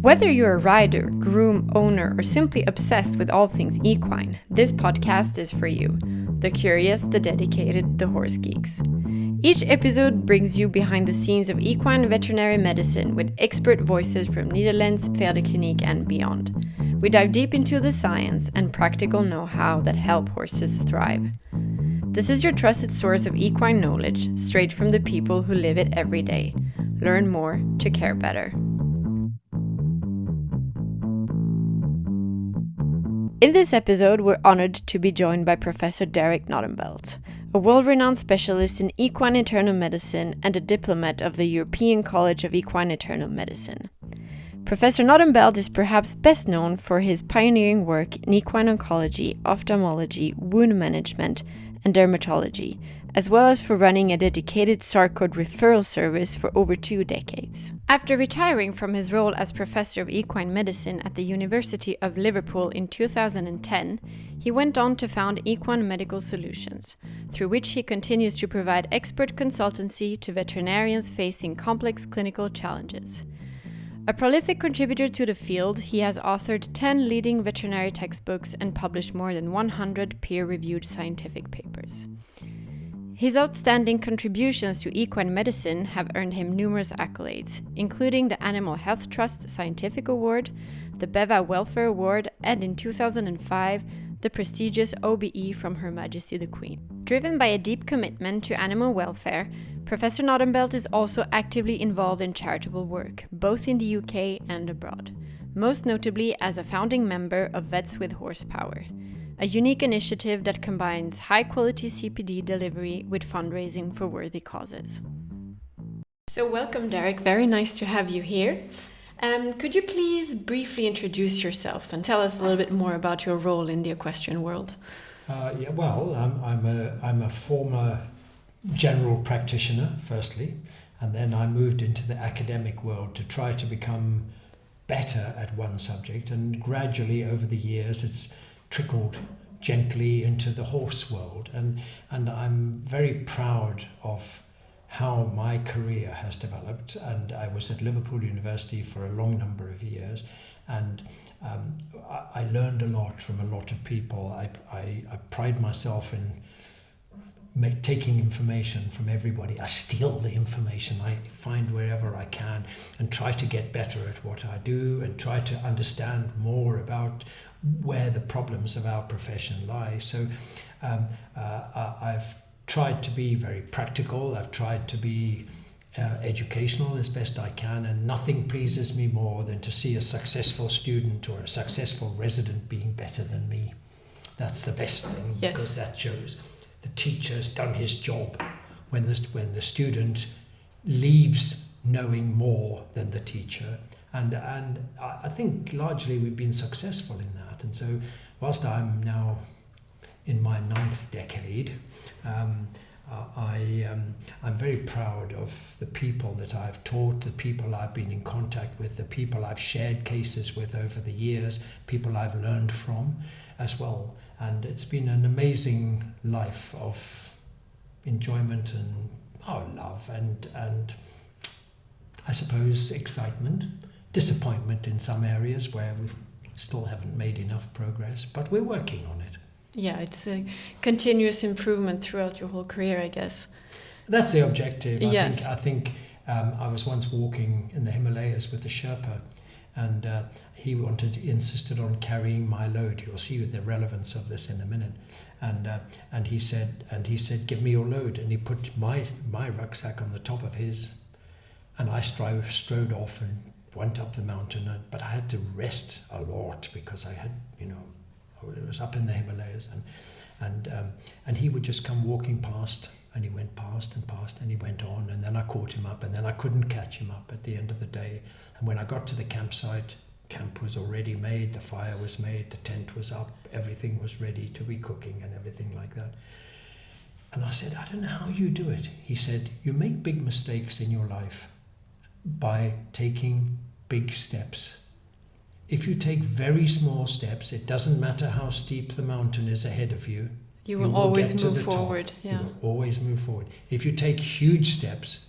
Whether you're a rider, groom, owner, or simply obsessed with all things equine, this podcast is for you. The curious, the dedicated, the horse geeks. Each episode brings you behind the scenes of equine veterinary medicine with expert voices from Netherlands, Pferdekliniek and beyond. We dive deep into the science and practical know-how that help horses thrive. This is your trusted source of equine knowledge, straight from the people who live it every day. Learn more to care better. In this episode, we're honored to be joined by Professor Derek Knottenbelt, a world-renowned specialist in equine internal medicine and a diplomat of the European College of Equine Internal Medicine. Professor Knottenbelt is perhaps best known for his pioneering work in equine oncology, ophthalmology, wound management, and dermatology, as well as for running a dedicated SARCOD referral service for over 2 decades. After retiring from his role as Professor of Equine Medicine at the University of Liverpool in 2010, he went on to found Equine Medical Solutions, through which he continues to provide expert consultancy to veterinarians facing complex clinical challenges. A prolific contributor to the field, he has authored 10 leading veterinary textbooks and published more than 100 peer-reviewed scientific papers. His outstanding contributions to equine medicine have earned him numerous accolades, including the Animal Health Trust Scientific Award, the BEVA Welfare Award, and in 2005, the prestigious OBE from Her Majesty the Queen. Driven by a deep commitment to animal welfare, Professor Knottenbelt is also actively involved in charitable work, both in the UK and abroad, most notably as a founding member of Vets with Horsepower, a unique initiative that combines high-quality CPD delivery with fundraising for worthy causes. So welcome, Derek. Very nice to have you here. Could you please briefly introduce yourself and tell us a little bit more about your role in the equestrian world? I'm a former general practitioner, firstly, and then I moved into the academic world to try to become better at one subject, and gradually over the years it's trickled gently into the horse world, and I'm very proud of how my career has developed. And I was at Liverpool University for a long number of years, and I learned a lot from a lot of people. I pride myself in taking information from everybody. I steal the information I find wherever I can and try to get better at what I do and try to understand more about where the problems of our profession lie. So I've tried to be very practical. I've tried to be educational as best I can, and nothing pleases me more than to see a successful student or a successful resident being better than me. That's the best thing, yes, because that shows the teacher's done his job when the student leaves knowing more than the teacher. And I think largely we've been successful in that. And so whilst I'm now in my 9th decade, I'm very proud of the people that I've taught, the people I've been in contact with, the people I've shared cases with over the years, people I've learned from as well. And it's been an amazing life of enjoyment and love and I suppose excitement, disappointment in some areas where we still haven't made enough progress, but we're working on it. Yeah, it's a continuous improvement throughout your whole career, I guess. That's the objective. Yes. I think I was once walking in the Himalayas with a Sherpa, and he insisted on carrying my load. You'll see the relevance of this in a minute. And he said, "Give me your load." And he put my rucksack on the top of his, and I strode off and went up the mountain. But I had to rest a lot because I had, it was up in the Himalayas, and he would just come walking past, and he went past, and he went on, and then I caught him up, and then I couldn't catch him up at the end of the day. And when I got to the campsite, camp was already made, the fire was made, the tent was up, everything was ready to be cooking and everything like that. And I said, "I don't know how you do it." He said, "You make big mistakes in your life by taking big steps. If you take very small steps, it doesn't matter how steep the mountain is ahead of you. You will always move forward. Yeah. You will always move forward. If you take huge steps,"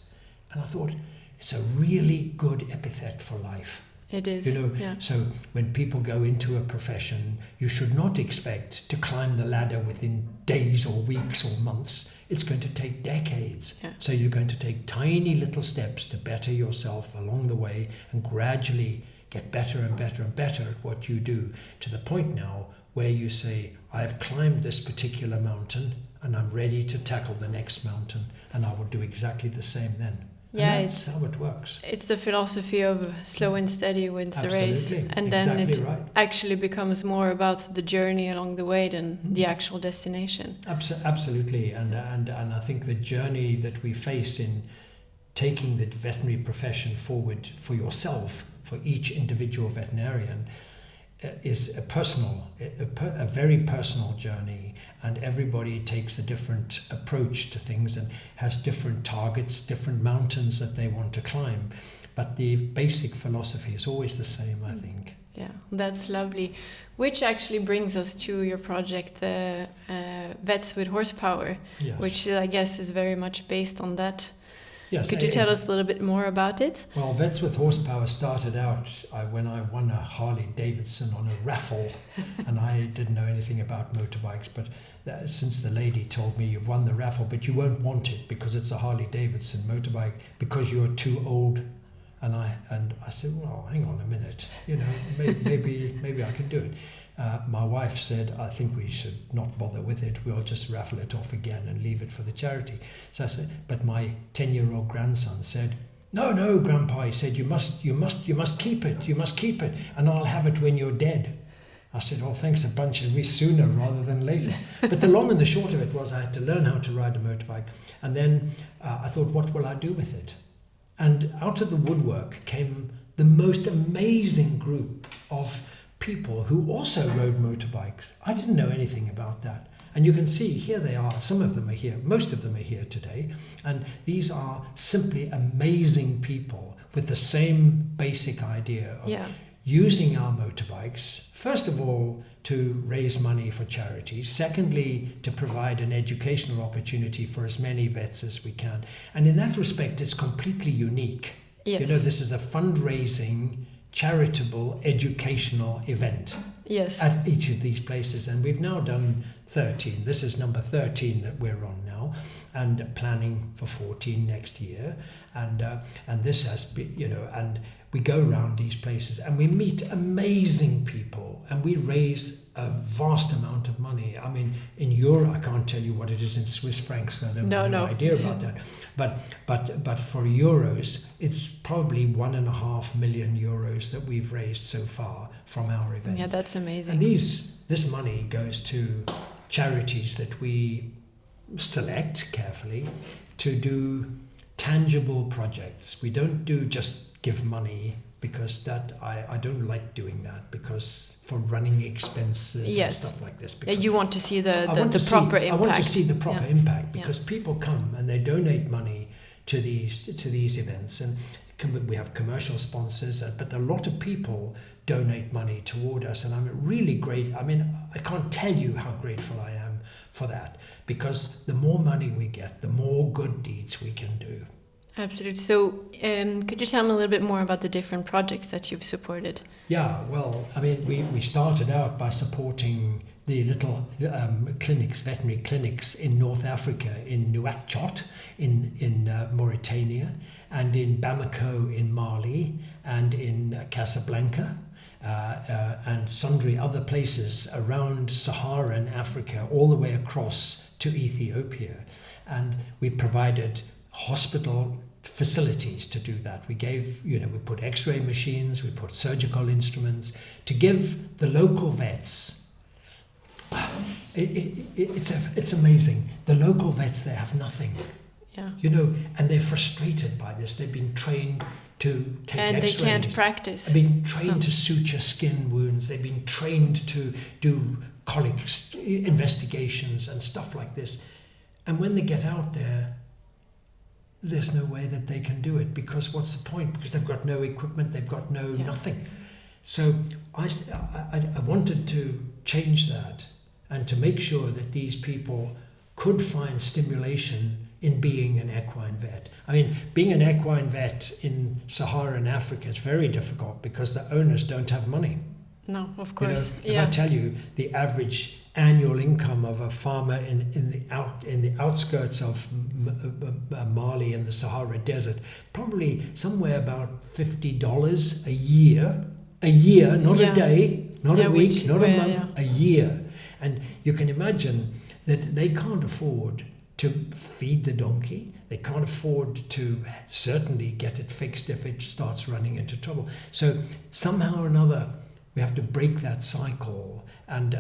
and I thought, it's a really good epithet for life. It is. You know, so when people go into a profession, you should not expect to climb the ladder within days or weeks or months. It's going to take decades. Yeah. So you're going to take tiny little steps to better yourself along the way and gradually get better and better and better at what you do, to the point now where you say, I've climbed this particular mountain and I'm ready to tackle the next mountain, and I will do exactly the same then. Yeah, and that's how it works. It's the philosophy of slow and steady wins the race, and Absolutely, then it right. actually becomes more about the journey along the way than the actual destination. Absolutely, and I think the journey that we face in taking the veterinary profession forward for yourself, for each individual veterinarian, is a very personal journey, and everybody takes a different approach to things and has different targets, different mountains that they want to climb. But the basic philosophy is always the same, I think. Yeah, that's lovely. Which actually brings us to your project, Vets with Horsepower, Yes. which I guess is very much based on that. Yes, Could you tell us a little bit more about it? Well, Vets with Horsepower started out when I won a Harley Davidson on a raffle, and I didn't know anything about motorbikes, but since the lady told me, you've won the raffle, but you won't want it because it's a Harley Davidson motorbike because you're too old. And I said, well, hang on a minute, you know, maybe I can do it. My wife said, I think we should not bother with it. We'll just raffle it off again and leave it for the charity. So I said, but my 10-year-old grandson said, no, Grandpa, he said, you must keep it, and I'll have it when you're dead. I said, oh, thanks a bunch, it'll be sooner rather than later. But the long and the short of it was I had to learn how to ride a motorbike. And then I thought, what will I do with it? And out of the woodwork came the most amazing group of people who also rode motorbikes. I didn't know anything about that. And you can see, here they are, some of them are here, most of them are here today. And these are simply amazing people with the same basic idea of using our motorbikes, first of all, to raise money for charities. Secondly, to provide an educational opportunity for as many vets as we can. And in that respect, it's completely unique. Yes. You know, this is a fundraising, charitable, educational event at each of these places. And we've now done 13. This is number 13 that we're on now, and planning for 14 next year. And this has been, you know, and we go around these places and we meet amazing people and we raise a vast amount of money. I mean, in euro, I can't tell you what it is in Swiss francs. I don't have no idea about that. But for euros, it's probably 1.5 million euros that we've raised so far from our events. Yeah, that's amazing. And this money goes to charities that we select carefully to do tangible projects. We don't do just give money, because that I don't like doing that, because for running expenses and stuff like this. You want to see the proper impact. I want to see the proper impact, because people come and they donate money to these events, and we have commercial sponsors, but a lot of people donate money toward us, and I'm really great. I mean, I can't tell you how grateful I am for that, because the more money we get, the more good deeds we can do. Absolutely. So could you tell me a little bit more about the different projects that you've supported? Yeah, well, I mean, we started out by supporting the little veterinary clinics in North Africa, in Nouakchott, in Mauritania, and in Bamako in Mali, and in Casablanca, and sundry other places around Saharan Africa, all the way across to Ethiopia. And we provided hospital facilities to do that. We gave, we put x-ray machines, we put surgical instruments to give the local vets. It's amazing. The local vets, they have nothing. Yeah. And they're frustrated by this. They've been trained to take and x-rays. They can't practice. They've been trained to suture skin wounds. They've been trained to do colic investigations and stuff like this. And when they get out there, there's no way that they can do it, because what's the point? Because they've got no equipment, they've got nothing. So I wanted to change that and to make sure that these people could find stimulation in being an equine vet. I mean, being an equine vet in Saharan Africa is very difficult because the owners don't have money. No, of course. If I tell you the average annual income of a farmer in the outskirts of Mali in the Sahara Desert, probably somewhere about $50 a year, not a day, not a week, not a month, a year. And you can imagine that they can't afford to feed the donkey. They can't afford to certainly get it fixed if it starts running into trouble. So somehow or another, we have to break that cycle. And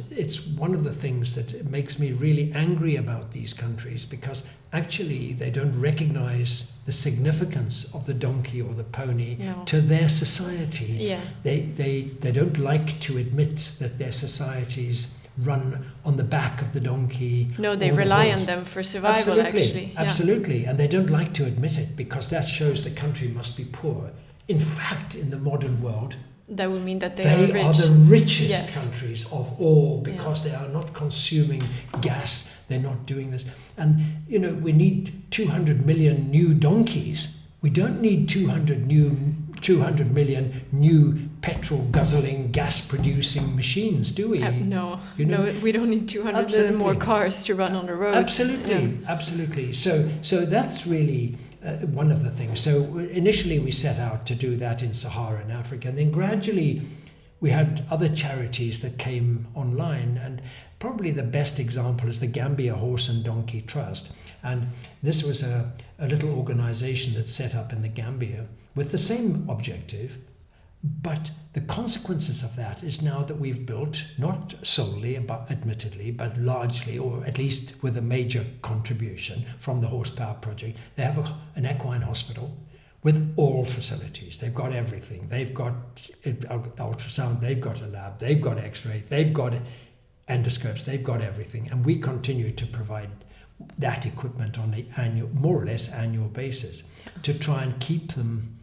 it's one of the things that makes me really angry about these countries, because actually they don't recognize the significance of the donkey or the pony to their society. Yeah. They don't like to admit that their societies run on the back of the donkey. No, they rely on them for survival. Absolutely. And they don't like to admit it because that shows the country must be poor. In fact, in the modern world, that would mean that they are the richest countries of all, because they are not consuming gas, they're not doing this. And, we need 200 million new donkeys. We don't need 200 million new petrol-guzzling, gas-producing machines, do we? No, we don't need 200 million more cars to run on the roads. Absolutely. So that's really one of the things. So initially we set out to do that in Saharan Africa, and then gradually we had other charities that came online, and probably the best example is the Gambia Horse and Donkey Trust. And this was a little organization that's set up in the Gambia with the same objective, but the consequences of that is now that we've built, not solely, but admittedly, but largely, or at least with a major contribution from the Horsepower Project, they have an equine hospital with all facilities. They've got everything. They've got ultrasound, they've got a lab, they've got x-ray, they've got endoscopes, they've got everything. And we continue to provide that equipment on a more or less annual basis to try and keep them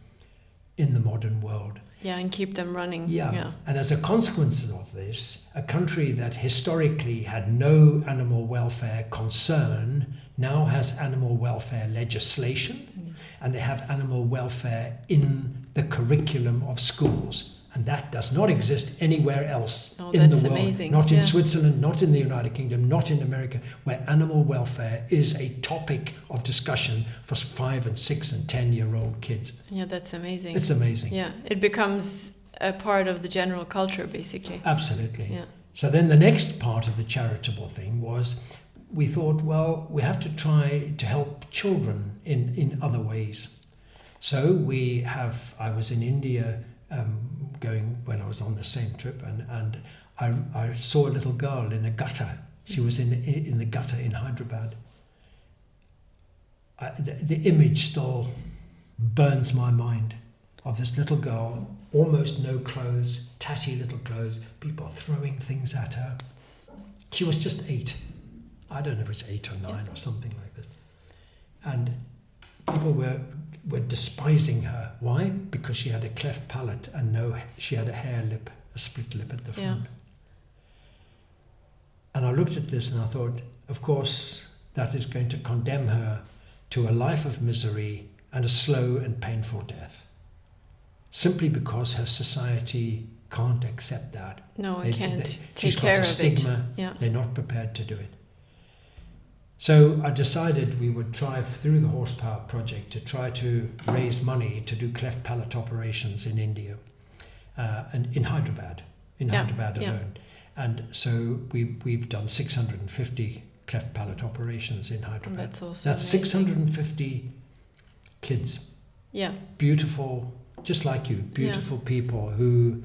in the modern world. Yeah, and keep them running. Yeah. And as a consequence of this, a country that historically had no animal welfare concern now has animal welfare legislation, and they have animal welfare in the curriculum of schools. And that does not exist anywhere else in the world. Amazing. Not in Switzerland, not in the United Kingdom, not in America, where animal welfare is a topic of discussion for 5 and 6 and 10-year-old kids. Yeah, that's amazing. It's amazing. Yeah, it becomes a part of the general culture, basically. Absolutely. Yeah. So then the next part of the charitable thing was, we thought, well, we have to try to help children in other ways. So I was in India going when I was on the same trip, and I saw a little girl in a gutter. She was in the gutter in Hyderabad. The image still burns my mind of this little girl, almost no clothes, tatty little clothes, people throwing things at her. She was just 8. I don't know if it's 8 or 9 or something like this. And people were despising her. Why? Because she had a cleft palate and she had a hair lip, a split lip at the front. Yeah. And I looked at this and I thought, of course, that is going to condemn her to a life of misery and a slow and painful death. Simply because her society can't accept that. No, it can't take care of it. She's got a stigma. Yeah. They're not prepared to do it. So I decided we would try through the Horsepower Project to try to raise money to do cleft palate operations in India and in Hyderabad alone. And so we've done 650 cleft palate operations in Hyderabad. That's also That's 650 kids. Yeah. Beautiful, just like you, beautiful people who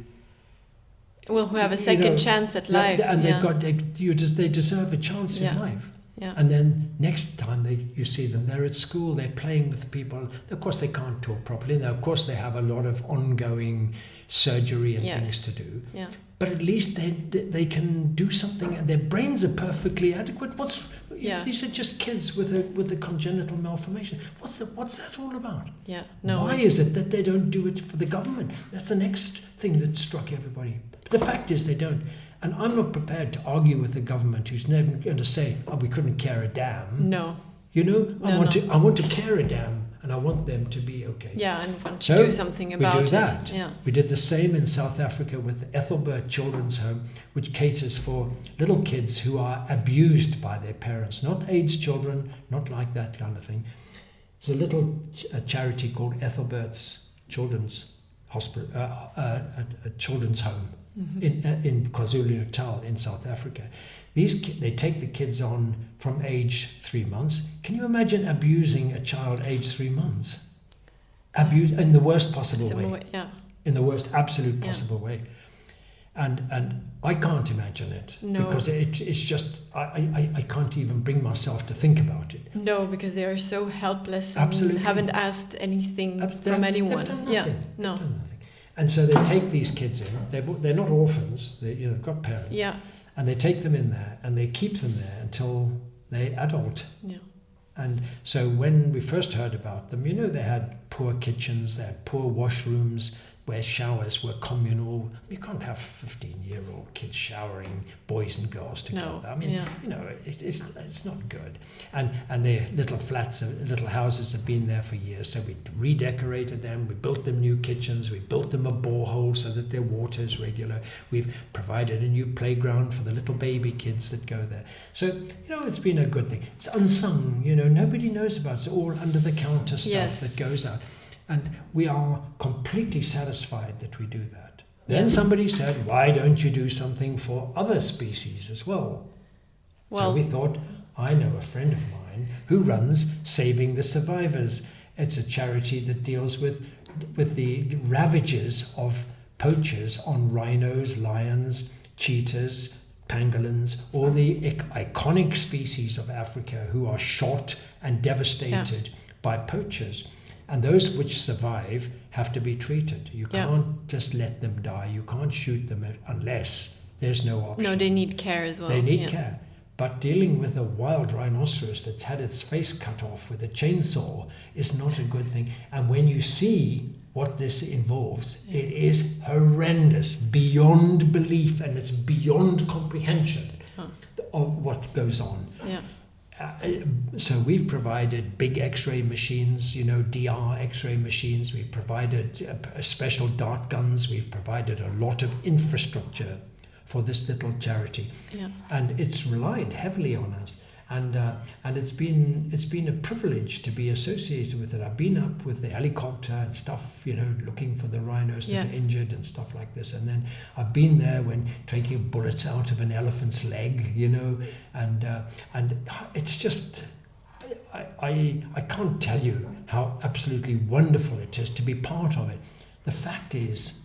have a second chance at life. And they deserve a chance in life. Yeah. And then next time you see them, they're at school, they're playing with people. Of course, they can't talk properly. Now, of course, they have a lot of ongoing surgery and things to do. Yeah. But at least they can do something, and their brains are perfectly adequate. These are just kids with a congenital malformation. What's that all about? Yeah. No. Why is it that they don't do it for the government? That's the next thing that struck everybody. But the fact is they don't. And I'm not prepared to argue with the government who's never going to say, we couldn't care a damn. No. I want to care a damn, and I want them to be okay. Yeah, and want to do something about it. We do that. Yeah. We did the same in South Africa with Ethelbert Children's Home, which caters for little kids who are abused by their parents, not AIDS children, not like that kind of thing. It's a little charity called Ethelbert's Children's Hospital, a children's home in KwaZulu-Natal in South Africa. They take the kids on from age 3 months. Can you imagine abusing a child age 3 months? Abuse in the worst possible way. In the worst absolute possible way. And I can't imagine it. No. Because it's just, I can't even bring myself to think about it. No, because they are so helpless and haven't asked anything from anyone. They've done nothing. No. They've done nothing. And so they take these kids in. They're not orphans. They've got parents. Yeah. And they take them in there and they keep them there until they're adult. Yeah. And so when we first heard about them, they had poor kitchens, they had poor washrooms, where showers were communal. You can't have 15-year-old kids showering, boys and girls together. No. I mean, it's not good. And their little flats, little houses have been there for years. So we redecorated them. We built them new kitchens. We built them a borehole so that their water is regular. We've provided a new playground for the little baby kids that go there. So, it's been a good thing. It's unsung, nobody knows about it. It's all under the counter stuff that goes out. And we are completely satisfied that we do that. Then somebody said, why don't you do something for other species as well? So we thought, I know a friend of mine who runs Saving the Survivors. It's a charity that deals with the ravages of poachers on rhinos, lions, cheetahs, pangolins, all the iconic species of Africa who are shot and devastated by poachers. And those which survive have to be treated. You can't just let them die. You can't shoot them unless there's no option. No, they need care as well. They need care. But dealing with a wild rhinoceros that's had its face cut off with a chainsaw is not a good thing. And when you see what this involves, it is horrendous, beyond belief, and it's beyond comprehension of what goes on. Yeah. So we've provided big X-ray machines, DR X-ray machines. We've provided special dart guns. We've provided a lot of infrastructure for this little charity, and it's relied heavily on us. And it's been a privilege to be associated with it. I've been up with the helicopter and stuff, looking for the rhinos that are injured and stuff like this. And then I've been there when taking bullets out of an elephant's leg, and it's just, I can't tell you how absolutely wonderful it is to be part of it. The fact is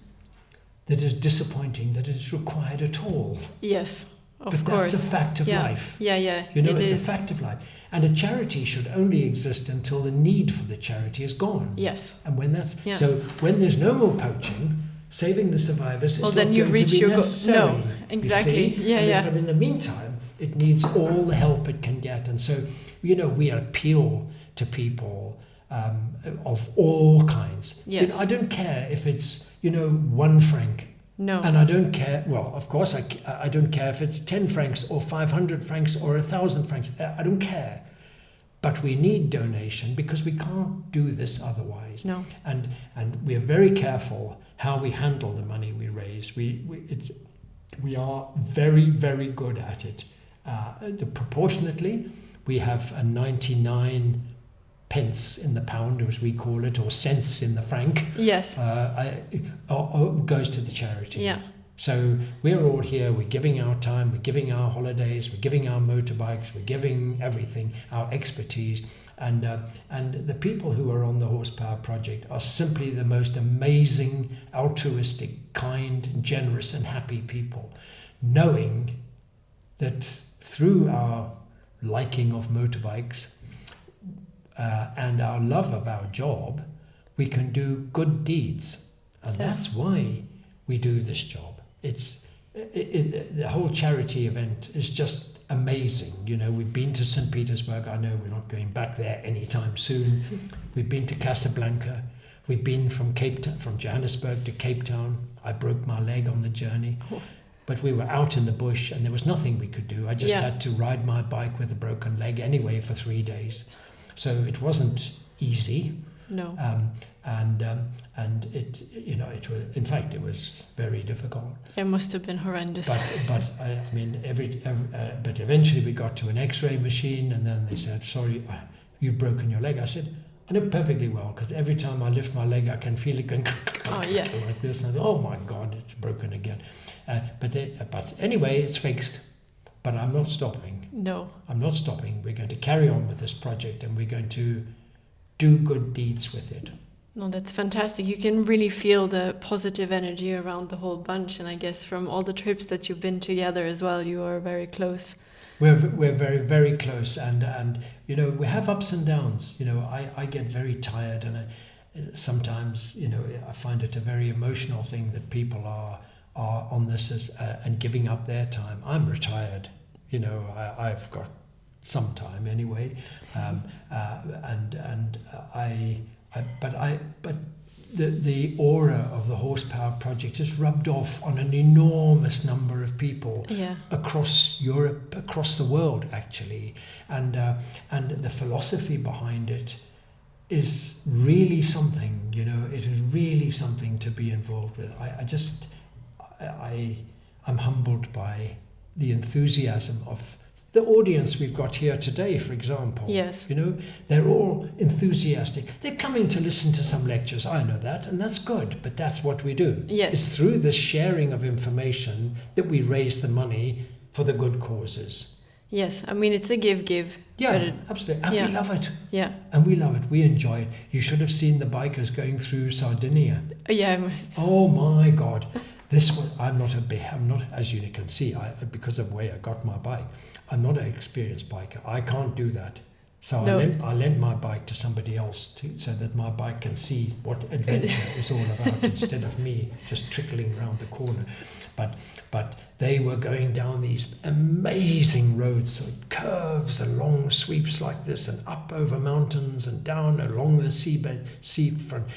that it's disappointing that it's required at all. Yes. But that's a fact of life. Yeah. It's a fact of life. And a charity should only exist until the need for the charity is gone. Yes. And when so when there's no more poaching, Saving the Survivors is then not you going reach to be your necessary. No, exactly. But in the meantime, it needs all the help it can get. And so, we appeal to people of all kinds. Yes. I don't care if it's, 1 franc. No. And I don't care, of course I don't care if it's 10 francs or 500 francs or 1,000 francs. I don't care. But we need donation because we can't do this otherwise. No. And we're very careful how we handle the money we raise. We are very, very good at it. Proportionately, we have a 99 pence in the pound, as we call it, or cents in the franc. Yes. Goes to the charity. Yeah. So we're all here, we're giving our time, we're giving our holidays, we're giving our motorbikes, we're giving everything, our expertise. And the people who are on the Horsepower Project are simply the most amazing, altruistic, kind, generous and happy people, knowing that through our liking of motorbikes, and our love of our job, we can do good deeds. And that's why we do this job. The whole charity event is just amazing. We've been to St. Petersburg. I know we're not going back there anytime soon. We've been to Casablanca. We've been from Johannesburg to Cape Town. I broke my leg on the journey. But we were out in the bush and there was nothing we could do. I just had to ride my bike with a broken leg anyway for 3 days. So it wasn't easy. No. And it, you know, it was, in fact, it was very difficult. It must have been horrendous. But I mean, but eventually we got to an X-ray machine, and then they said, "Sorry, you've broken your leg." I said, "I know perfectly well, because every time I lift my leg, I can feel it going like this." And I thought, "Oh my God, it's broken again." But anyway, it's fixed. But I'm not stopping. No. I'm not stopping. We're going to carry on with this project, and we're going to do good deeds with it. No, that's fantastic. You can really feel the positive energy around the whole bunch, and I guess from all the trips that you've been together as well, you are very close. We're very, very close, and you know, we have ups and downs. You know, I get very tired, and sometimes, you know, I find it a very emotional thing that people are on this and giving up their time. I'm retired, you know, I've got some time anyway, but the aura of the Horsepower Project is rubbed off on an enormous number of people across Europe, across the world actually, and the philosophy behind it is really something. You know, it is really something to be involved with. I'm humbled by the enthusiasm of the audience we've got here today, for example. Yes. You know, they're all enthusiastic. They're coming to listen to some lectures, I know that, and that's good, but that's what we do. Yes. It's through the sharing of information that we raise the money for the good causes. Yes, I mean, it's a give. Yeah, absolutely. And we love it. Yeah. And we love it. We enjoy it. You should have seen the bikers going through Sardinia. Yeah, I must. Oh my God. I'm not, as you can see, because of the way I got my bike, I'm not an experienced biker. I can't do that. So I lent my bike to somebody else so that my bike can see what adventure is all about instead of me just trickling around the corner. But they were going down these amazing roads, so it curves along sweeps like this and up over mountains and down along the seafront.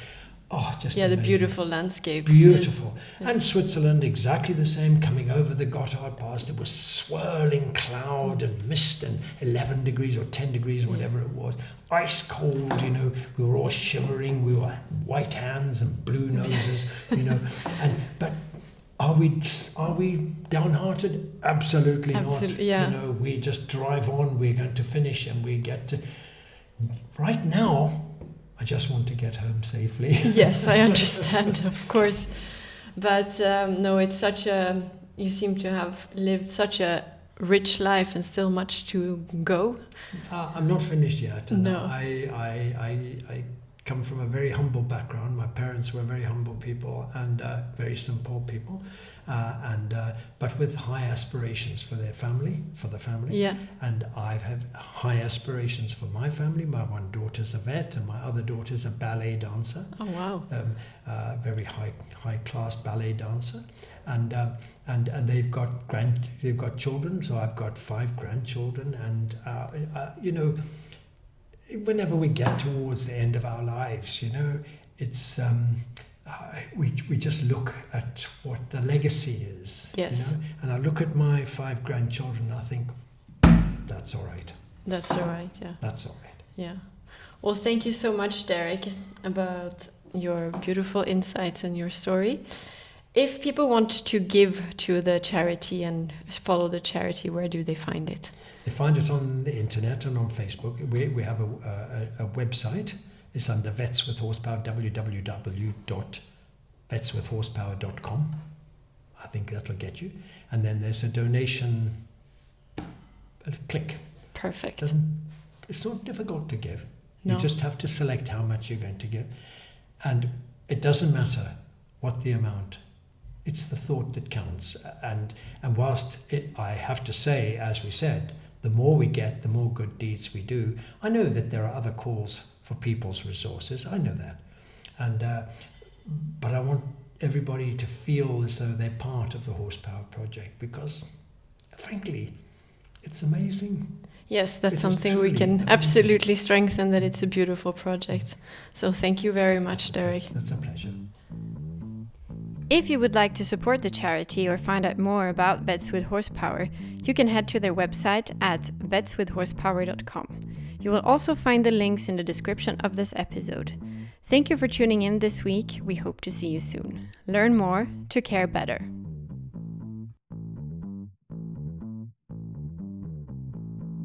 Oh, just amazing. The beautiful landscapes. Beautiful. Yeah. And Switzerland, exactly the same, coming over the Gotthard Pass. It was swirling cloud and mist and 11 degrees or 10 degrees, whatever it was. Ice cold, you know. We were all shivering. We were white hands and blue noses, you know. But are we downhearted? Absolutely not. Yeah. You know, we just drive on. We're going to finish, and we get to. Right now, I just want to get home safely. Yes, I understand, of course. But no, it's you seem to have lived such a rich life and still much to go. I'm not finished yet. And no. I come from a very humble background. My parents were very humble people and very simple people. But with high aspirations for the family. Yeah. And I have high aspirations for my family. My one daughter's a vet, and my other daughter's a ballet dancer. Oh wow! Very high class ballet dancer, and they've got children. So I've got 5 grandchildren, and you know, whenever we get towards the end of our lives, you know, it's. We just look at what the legacy is, yes. You know? And I look at my 5 grandchildren and I think, that's all right. That's all right, yeah. That's all right. Yeah. Well, thank you so much, Derek, about your beautiful insights and your story. If people want to give to the charity and follow the charity, where do they find it? They find it on the internet and on Facebook. We have a website. It's under Vets with Horsepower, www.vetswithhorsepower.com. I think that'll get you. And then there's a donation click. Perfect. It's not difficult to give. No. You just have to select how much you're going to give. And it doesn't matter what the amount. It's the thought that counts. And whilst I have to say, as we said, the more we get, the more good deeds we do. I know that there are other calls for people's resources. I know that. But I want everybody to feel as though they're part of the Horsepower Project because, frankly, it's amazing. Yes, that's something we can absolutely strengthen, that it's a beautiful project. So thank you very much, Derek. That's a pleasure. If you would like to support the charity or find out more about Vets with Horsepower, you can head to their website at vetswithhorsepower.com. You will also find the links in the description of this episode. Thank you for tuning in this week. We hope to see you soon. Learn more to care better.